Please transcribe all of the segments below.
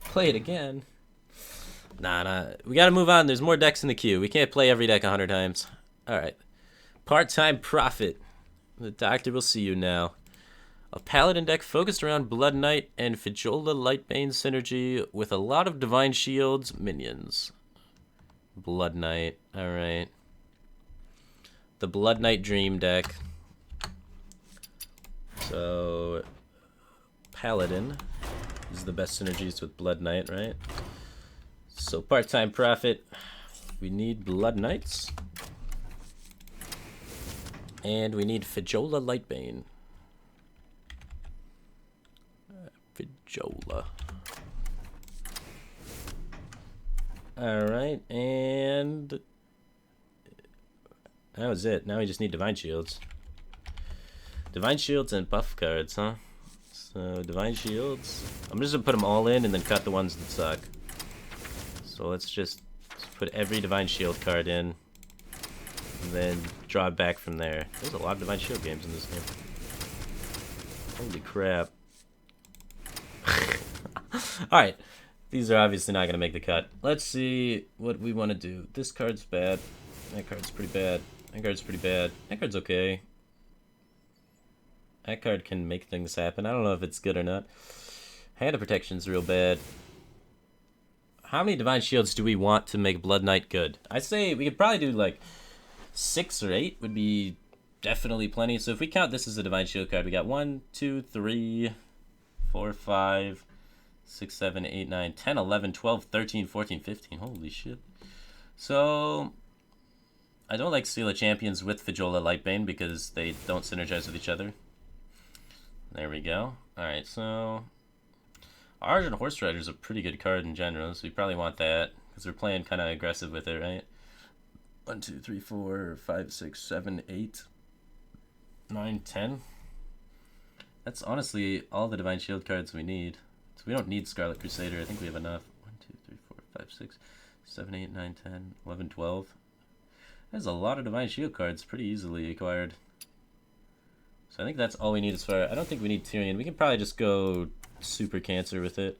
Play it again. Nah. We gotta move on. There's more decks in the queue. We can't play every deck 100 times. Alright. Part-time Prophet. The Doctor will see you now. A Paladin deck focused around Blood Knight and Fijola Lightbane synergy with a lot of Divine Shields minions. Blood Knight. Alright. The Blood Knight Dream deck. So, Paladin is the best synergies with Blood Knight, right? So, Part-time Prophet. We need Blood Knights. And we need Fijola Lightbane. Fijola. Alright, and that was it. Now we just need Divine Shields. Divine Shields and buff cards, huh? So, Divine Shields. I'm just gonna put them all in and then cut the ones that suck. So let's just put every Divine Shield card in. And then draw it back from there. There's a lot of Divine Shield games in this game. Holy crap. Alright. These are obviously not going to make the cut. Let's see what we want to do. This card's bad. That card's pretty bad. That card's pretty bad. That card's okay. That card can make things happen. I don't know if it's good or not. Hand of Protection's real bad. How many Divine Shields do we want to make Blood Knight good? I say we could probably do like 6 or 8 would be definitely plenty. So if we count this as a Divine Shield card, we got 1, 2, 3, 4, 5, 6, 7, 8, 9, 10, 11, 12, 13, 14, 15. Holy shit. So, I don't like Seal of Champions with Fijola Lightbane because they don't synergize with each other. There we go. Alright, so Argent Horse Rider is a pretty good card in general, so we probably want that because we're playing kind of aggressive with it, right? 1, 2, 3, 4, 5, 6, 7, 8, 9, 10. That's honestly all the Divine Shield cards we need. So we don't need Scarlet Crusader. I think we have enough. 1, 2, 3, 4, 5, 6, 7, 8, 9, 10, 11, 12. There's a lot of Divine Shield cards pretty easily acquired. So I think that's all we need as far. I don't think we need Tyrion. We can probably just go Super Cancer with it.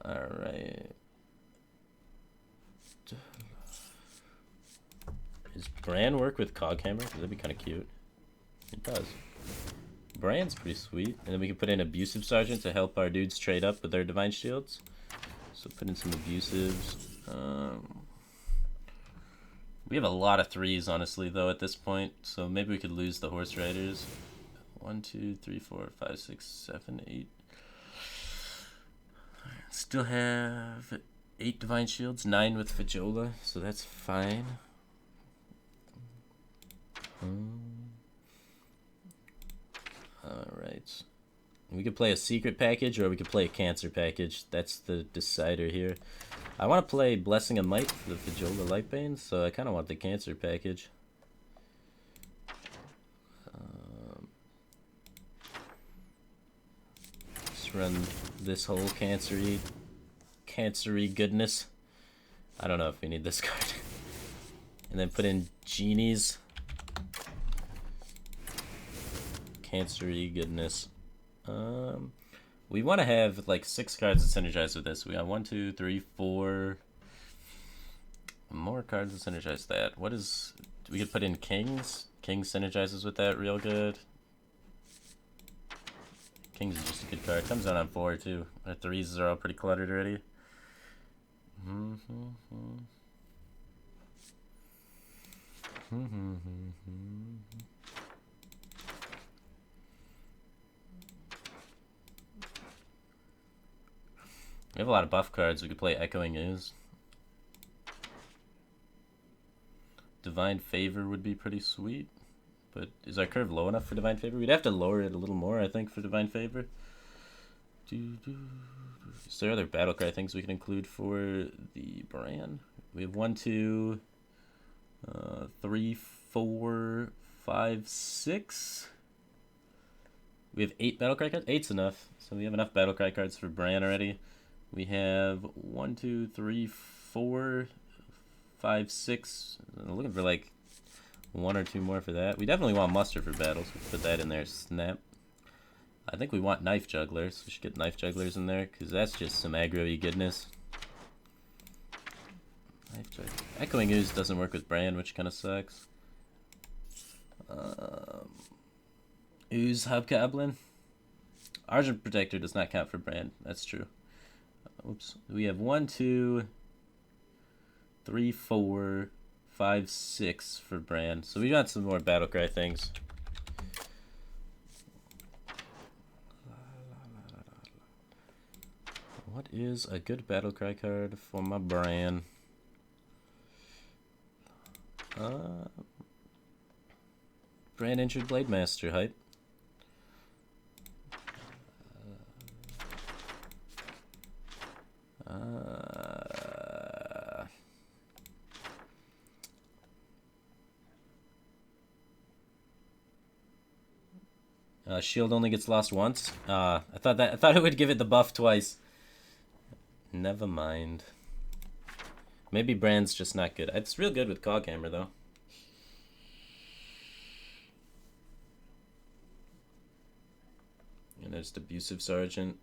Alright. Does Bran work with Coghammer? That'd be kind of cute. It does. Bran's pretty sweet. And then we can put in Abusive Sergeant to help our dudes trade up with their Divine Shields. So put in some Abusives. We have a lot of 3s, honestly, though, at this point. So maybe we could lose the Horse Riders. 1, 2, 3, 4, 5, 6, 7, 8. Still have 8 Divine Shields. 9 with Fijola, so that's fine. Alright. We could play a secret package or we could play a cancer package. That's the decider here. I want to play Blessing of Might for the Fijola Lightbane, so I kind of want the cancer package. Let's run this whole cancery goodness. I don't know if we need this card. And then put in Djinni's cancery goodness. We want to have like 6 cards that synergize with this. We got 1, 2, 3, 4 more cards that synergize that. What is? We could put in Kings. Kings synergizes with that real good. Kings is just a good card. Comes out on 4 too. Our 3s are all pretty cluttered already. We have a lot of buff cards. We could play Echoing Ooze. Divine Favor would be pretty sweet. But is our curve low enough for Divine Favor? We'd have to lower it a little more, I think, for Divine Favor. Is there other battlecry things we can include for the brand? We have 1, 2, 3, 4, 5, 6. We have 8 battlecry cards. 8's enough. So we have enough battlecry cards for Bran already. We have 1, 2, 3, 4, 5, 6. I'm looking for like 1 or 2 more for that. We definitely want muster for battles. So put that in there. Snap. I think we want knife jugglers. We should get knife jugglers in there, because that's just some aggro-y goodness. Knife juggler. Echoing Ooze doesn't work with Brand, which kind of sucks. Ooze Hobgoblin. Argent Protector does not count for Brand. That's true. Oops. We have 1, 2, 3, 4, 5, 6 for Brand. So we got some more Battlecry things. What is a good Battlecry card for my Brand? Brand Injured Blade Master hype. Shield only gets lost once. I thought it would give it the buff twice. Never mind. Maybe Brand's just not good. It's real good with Coghammer though. And there's Abusive Sergeant.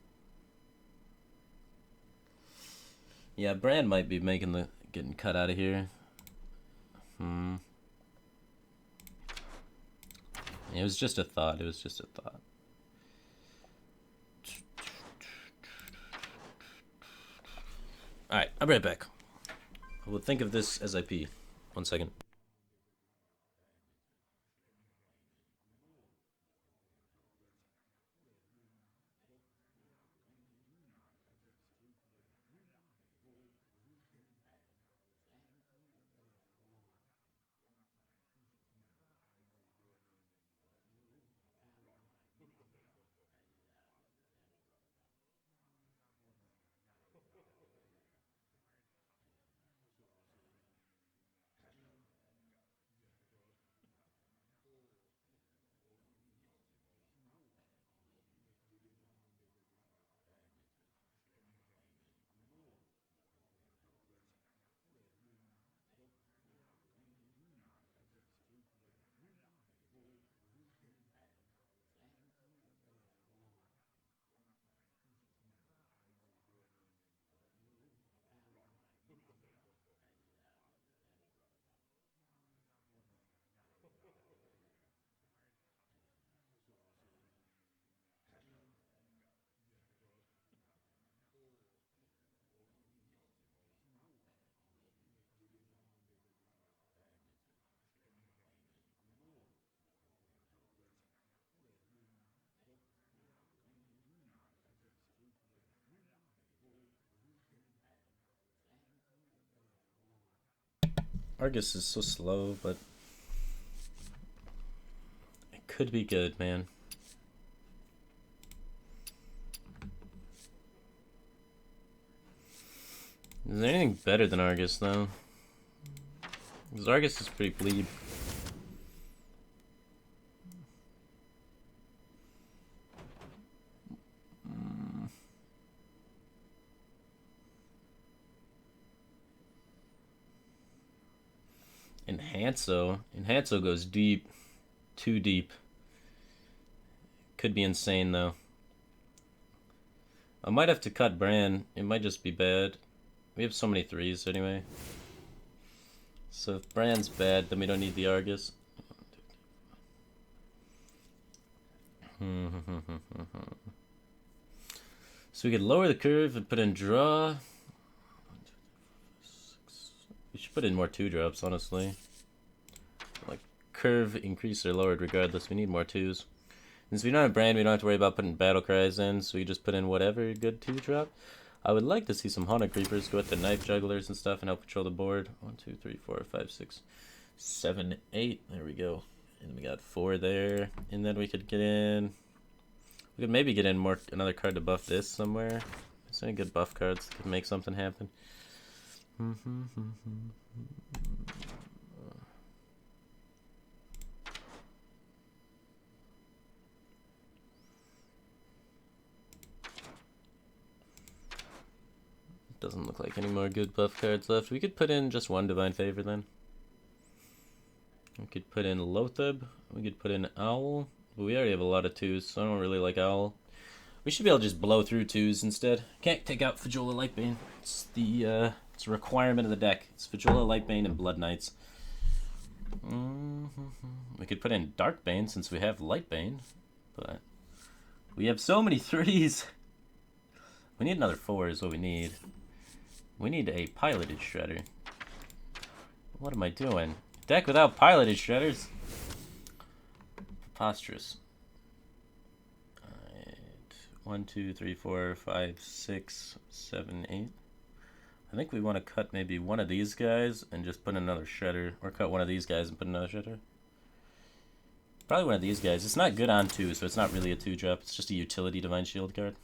Yeah, Brand might be getting cut out of here. It was just a thought. Alright, I'll be right back. I will think of this as I pee. 1 second. Argus is so slow, but it could be good, man. Is there anything better than Argus, though? Because Argus is pretty bleed. Enhanso goes deep. Too deep. Could be insane, though. I might have to cut Bran. It might just be bad. We have so many 3s anyway. So if Bran's bad, then we don't need the Argus. So we could lower the curve and put in draw. We should put in more 2-drops, honestly. Like, curve increased or lowered regardless. We need more 2s. Since we don't have Brand, we don't have to worry about putting battle cries in, so we just put in whatever good 2-drop. I would like to see some Haunted Creepers go with the Knife Jugglers and stuff and help control the board. 1, 2, 3, 4, 5, 6, 7, 8. There we go. And we got 4 there. And then we could get in... We could maybe get in another card to buff this somewhere. Is there any good buff cards that could make something happen? Doesn't look like any more good buff cards left. We could put in just 1 Divine Favor then. We could put in Lothab. We could put in Owl. But we already have a lot of 2s, so I don't really like Owl. We should be able to just blow through 2s instead. Can't take out Fajola Lightbane. It's the it's a requirement of the deck. It's Fajola Lightbane and Blood Knights. We could put in Darkbane since we have Lightbane, but we have so many 3s. We need another 4 is what we need. We need a piloted shredder. What am I doing? Deck without piloted shredders? Preposterous. 1, 2, 3, 4, 5, 6, 7, 8. I think we want to cut maybe one of these guys and just put another shredder. Or cut one of these guys and put another shredder. Probably one of these guys. It's not good on 2, so it's not really a 2-drop. It's just a utility Divine Shield card.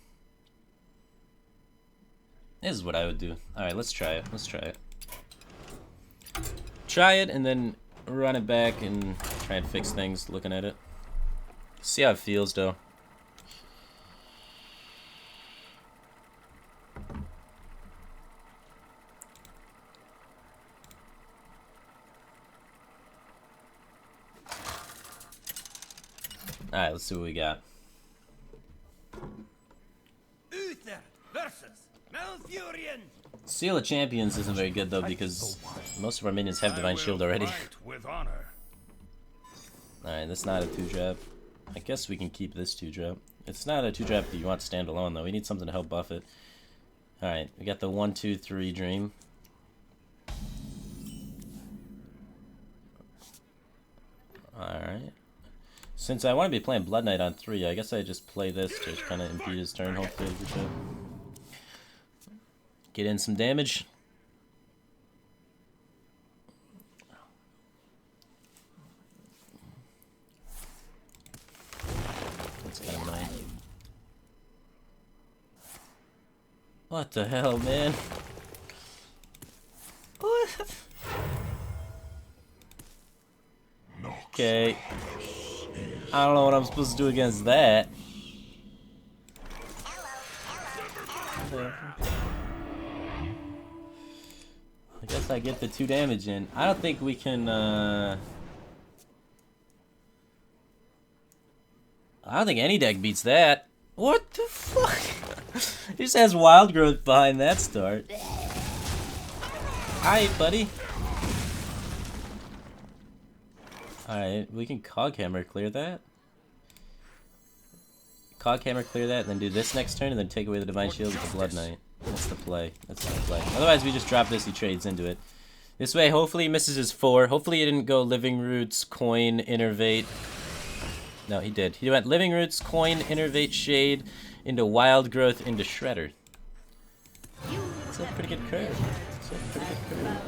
This is what I would do. Alright, let's try it. Let's try it. Try it and then run it back and try and fix things looking at it. See how it feels, though. Alright, let's see what we got. Uther versus Malfurion. Seal of Champions isn't very good, though, because most of our minions have Divine Shield already. Alright, that's not a 2-drop. I guess we can keep this 2-drop. It's not a 2-drop that you want to stand alone, though. We need something to help buff it. Alright, we got the 1, 2, 3 Dream. Alright. Since I want to be playing Blood Knight on 3, I guess I just play this to kind of impede his turn, hopefully. Get in some damage. That's kind of nice. What the hell, man? What? Okay. I don't know what I'm supposed to do against that. I guess I get the 2 damage in. I don't think we can, I don't think any deck beats that. What the fuck? He just has Wild Growth behind that start. Hi, buddy. Alright, we can Coghammer clear that. Coghammer clear that, and then do this next turn, and then take away the Divine Shield with the Blood Knight. That's the play. That's the play. Otherwise, we just drop this, he trades into it. This way, hopefully he misses his 4. Hopefully he didn't go Living Roots, Coin, Innervate. No, he did. He went Living Roots, Coin, Innervate, Shade, into Wild Growth, into Shredder. That's a pretty good curve. That's a pretty good curve.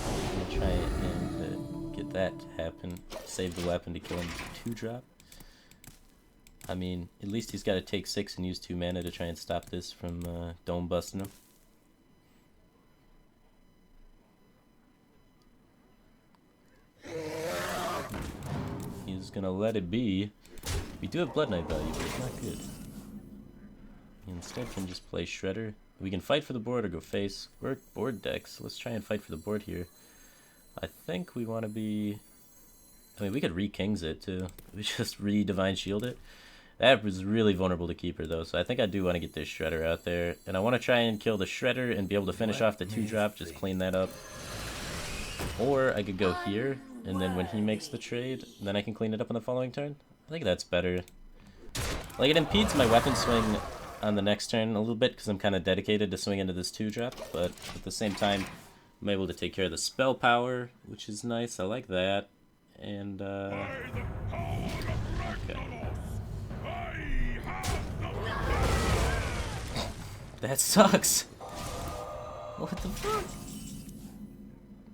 I'm gonna try and get that to happen. Save the weapon to kill him 2-drop. I mean, at least he's got to take 6 and use 2 mana to try and stop this from dome busting him. He's gonna let it be. We do have Blood Knight value, but it's not good. He instead can just play Shredder. We can fight for the board or go face. We're board decks. Let's try and fight for the board here. I think we want to be... I mean, we could re-Kings it, too. We just re-Divine Shield it. That was really vulnerable to Keeper, though, so I think I do want to get this Shredder out there. And I want to try and kill the Shredder and be able to finish off the 2-drop, just clean that up. Or I could go here, and then when he makes the trade, then I can clean it up on the following turn. I think that's better. Like, it impedes my weapon swing on the next turn a little bit, because I'm kind of dedicated to swing into this 2-drop, but at the same time, I'm able to take care of the spell power, which is nice. I like that. And, okay. That sucks. What the fuck?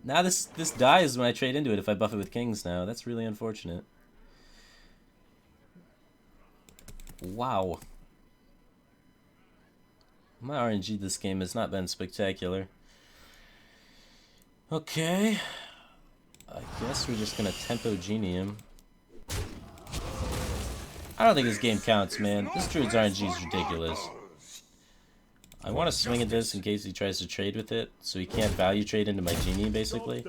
Now this dies when I trade into it if I buff it with Kings now. That's really unfortunate. Wow. My RNG this game has not been spectacular. Okay. I guess we're just gonna tempo Djinni him. I don't think this game counts, man. This Druid's RNG is ridiculous. I want to swing at this in case he tries to trade with it, so he can't value trade into my Djinni, basically,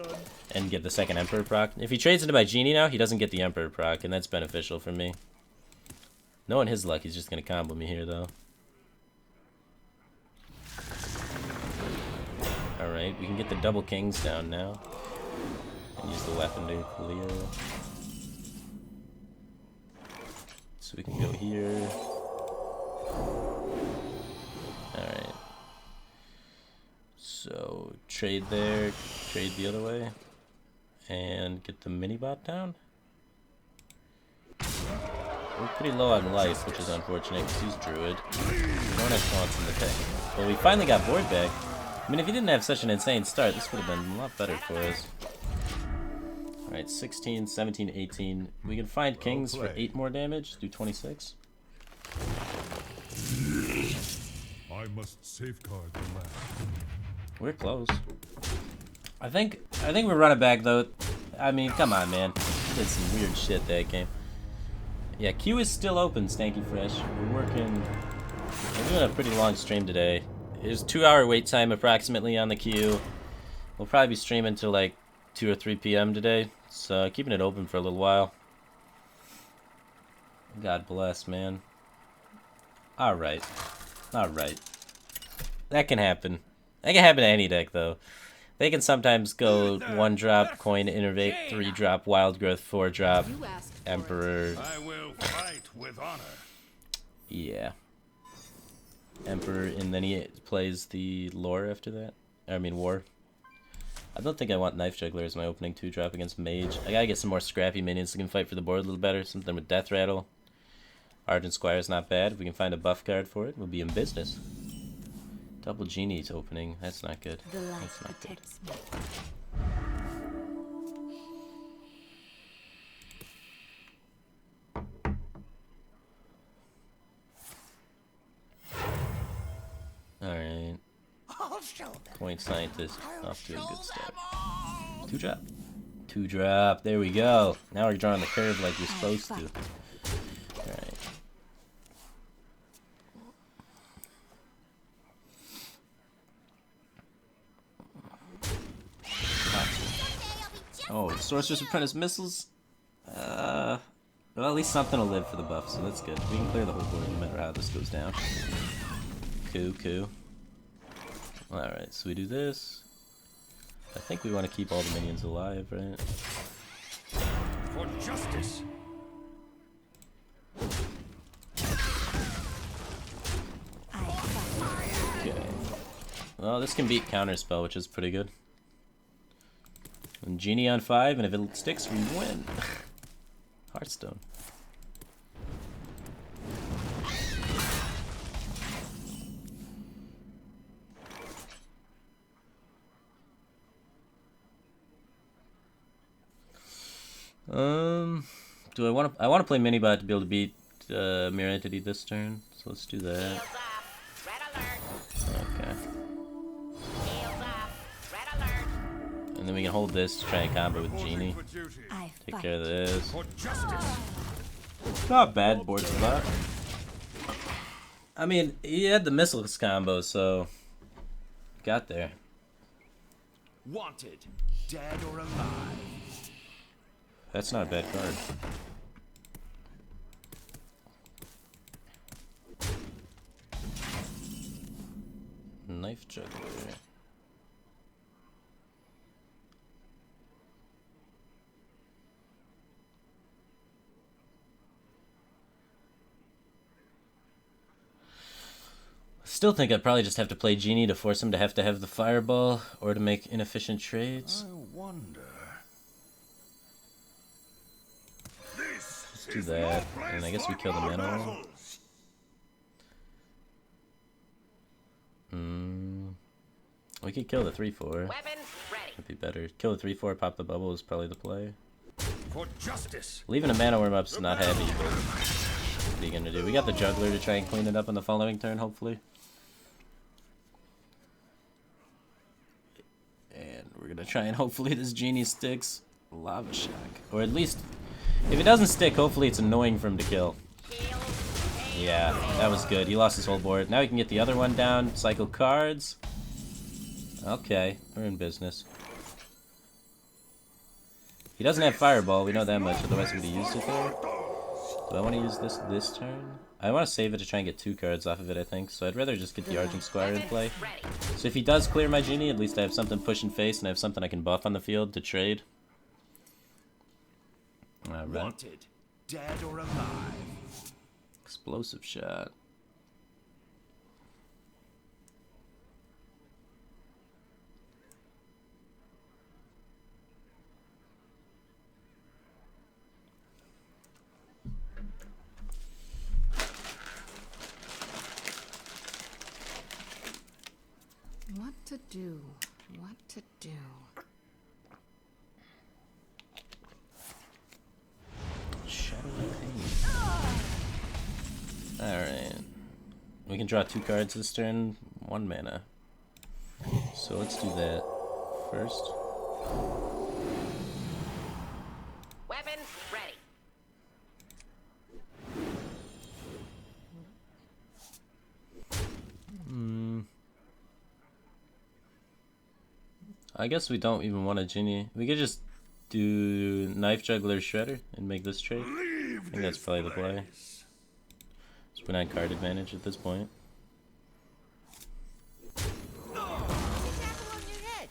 and get the second Emperor proc. If he trades into my Djinni now, he doesn't get the Emperor proc, and that's beneficial for me. Knowing his luck, he's just gonna combo me here, though. Alright, we can get the double kings down now. And use the weapon to clear. So we can go here. Alright. So, trade there, trade the other way. And get the mini-bot down. We're pretty low on life, which is unfortunate because he's Druid. No one has taunts in the deck. Well, we finally got board back. I mean, if he didn't have such an insane start, this would have been a lot better for us. Alright, 16, 17, 18. We can find kings for 8 more damage, do 26. I must safeguard the land. We're close. I think we're running back though. I mean, come on, man. We did some weird shit that game. Yeah, Q is still open, Stanky Fresh. We're doing a pretty long stream today. There's 2-hour wait time approximately on the queue. We'll probably be streaming till like 2 or 3 p.m. today, so keeping it open for a little while. God bless, man. Alright. Alright. That can happen. That can happen to any deck, though. They can sometimes go 1-drop, coin, innervate, 3-drop, wild growth, 4-drop, emperor. I will fight with honor. Yeah. Emperor, and then he plays the lore after that. I mean, war. I don't think I want Knife Juggler as my opening 2-drop against Mage. I gotta get some more scrappy minions that can fight for the board a little better. Something with Death Rattle. Argent Squire's not bad. If we can find a buff card for it, we'll be in business. Double Djinni's opening. That's not good. That's not good. Alright. Point Scientist off to a good start. 2-drop. 2-drop. There we go. Now we're drawing the curve like we're supposed to. Alright. Oh, Sorcerer's Apprentice missiles? Well, at least something will live for the buff, so that's good. We can clear the whole board no matter how this goes down. Cool. Alright, so we do this. I think we want to keep all the minions alive, right? For justice. Okay. Well, this can beat Counterspell, which is pretty good. And Djinni on 5, and if it sticks, we win. Hearthstone. Do I want to play Minibot to be able to beat Mirror Entity this turn, so let's do that. Okay. And then we can hold this to try and combo with Djinni. Take care of this. Not bad board spot. I mean, he had the missiles combo, so got there. Wanted, dead or alive. That's not a bad card. Knife Juggler. Still think I'd probably just have to play Djinni to force him to have the fireball or to make inefficient trades. I wonder. Let's do that, and I guess we kill the mana. We could kill the 3/4. That'd be better. Kill the 3/4, pop the bubble is probably the play. For justice. Leaving a mana worm up's not heavy, but what are you gonna do? We got the juggler to try and clean it up on the following turn, hopefully. And we're gonna try and hopefully this Djinni sticks. Lava Shock. Or at least, if it doesn't stick, hopefully it's annoying for him to kill. Yeah, that was good. He lost his whole board. Now we can get the other one down. Cycle cards. Okay, we're in business. He doesn't have Fireball, we know that much, otherwise he would have used it there. Do I want to use this turn? I want to save it to try and get 2 cards off of it, I think. So I'd rather just get the Argent Squire in play. So if he does clear my Djinni, at least I have something pushing face and I have something I can buff on the field to trade. Alright. Wanted, dead or alive. Explosive shot. What to do? What to do? Alright. We can draw 2 cards this turn, 1 mana. So let's do that first. Weapons ready. I guess we don't even want a Djinni. We could just do Knife Juggler Shredder and make this trade. I think that's probably the play. So we're not card advantage at this point. Alright.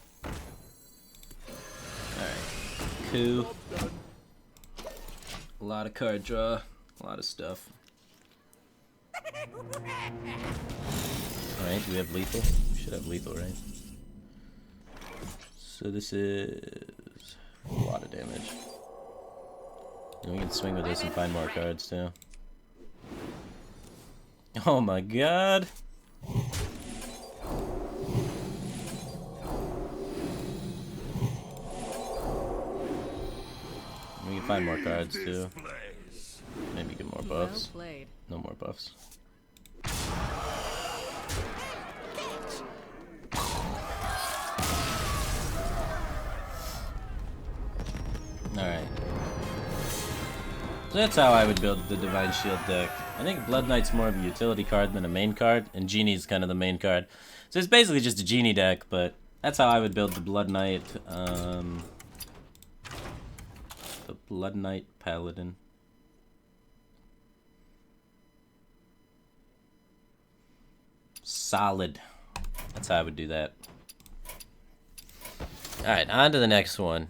Coup. A lot of card draw. A lot of stuff. Alright, do we have lethal? We should have lethal, right? So this is a lot of damage. And we can swing with this and find more cards too. Oh my god! We can find more cards too. Maybe get more buffs. Well played. No more buffs. Alright. So that's how I would build the Divine Shield deck. I think Blood Knight's more of a utility card than a main card, and Djinni's kind of the main card. So it's basically just a Djinni deck, but that's how I would build the Blood Knight, the Blood Knight Paladin. Solid. That's how I would do that. Alright, on to the next one.